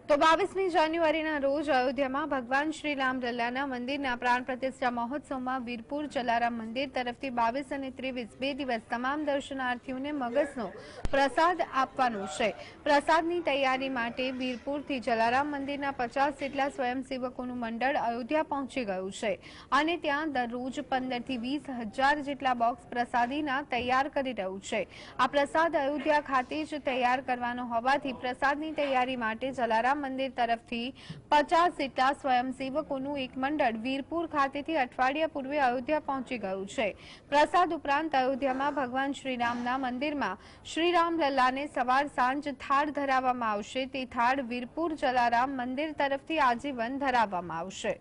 તો 22મી જાન્યુઆરીના રોજ અયોધ્યામાં ભગવાન શ્રી રામ લલ્લાના મંદિરના પ્રાણ પ્રતિષ્ઠા મહોત્સવમાં વીરપુર જલારામ મંદિર તરફથી 22 અને 23 બે દિવસ તમામ દર્શનાર્થીઓને મગજનો પ્રસાદ આપવાનો છે। પ્રસાદની તૈયારી માટે વીરપુરથી જલારામ મંદિરના 50 જેટલા સ્વયંસેવકોનું મંડળ અયોધ્યા પહોંચી ગયું છે અને ત્યાં દરરોજ 15 થી 20 હજાર જેટલા બોક્સ પ્રસાદીના તૈયાર કરી રહ્યું છે। આ પ્રસાદ અયોધ્યા ખાતે જ તૈયાર કરવાનો હોવાથી પ્રસાદની તૈયારી માટે જલારામ મંદિર તરફથી 50 જેટલા સ્વયંસેવકોનું એક મંડળ વીરપુર ખાતેથી અઠવાડિયા પૂર્વે અયોધ્યા પહોંચી ગયું છે। પ્રસાદ ઉપરાંત અયોધ્યામાં ભગવાન શ્રીરામના મંદિરમાં શ્રીરામ લલ્લાને સવાર સાંજ થાળ ધરાવવામાં આવશે। તે થાળ વીરપુર જલારામ મંદિર તરફથી આજીવન ધરાવવામાં આવશે।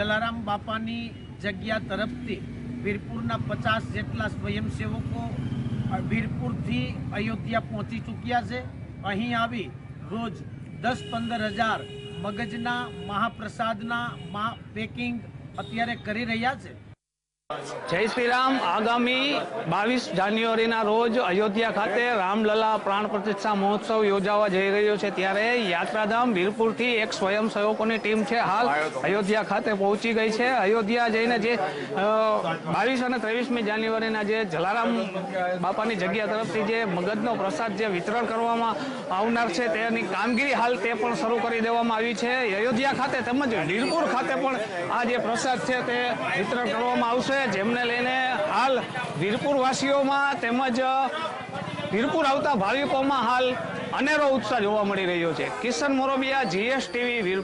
જલારામ બાપાની જગ્યા તરફથી વીરપુરના 50 જેટલા સ્વયંસેવકો વીરપુરથી અયોધ્યા પહોંચી ચૂક્યા છે। અહીં આવી રોજ 10-15 હજાર મગજના મહાપ્રસાદના પેકિંગ અત્યારે કરી રહ્યા છે। જય શ્રી રામ। આગામી 22 જાન્યુઆરીના રોજ અયોધ્યા ખાતે રામલલા પ્રાણ પ્રતિષ્ઠા મહોત્સવ યોજાવા જઈ રહ્યો છે, ત્યારે યાત્રાધામ વીરપુરથી એક સ્વયંસેવકોની ટીમ છે હાલ અયોધ્યા ખાતે પહોંચી ગઈ છે। અયોધ્યા જઈને જે 22 અને 23મી જાન્યુઆરીના જે જલારામ બાપાની જગ્યા તરફથી જે મગજનો પ્રસાદ જે વિતરણ કરવામાં આવનાર છે તેની કામગીરી હાલ તે પણ શરૂ કરી દેવામાં આવી છે। અયોધ્યા ખાતે તેમજ વીરપુર ખાતે પણ આ જે પ્રસાદ છે તે વિતરણ કરવામાં આવશે, જેમને લઈને હાલ વીરપુર વાસીઓમાં તેમજ વીરપુર આવતા ભાવિકોમાં હાલ અનેરો ઉત્સાહ જોવા મળી રહ્યો છે। કિશન મોરબિયા, GSTV વીરપુર।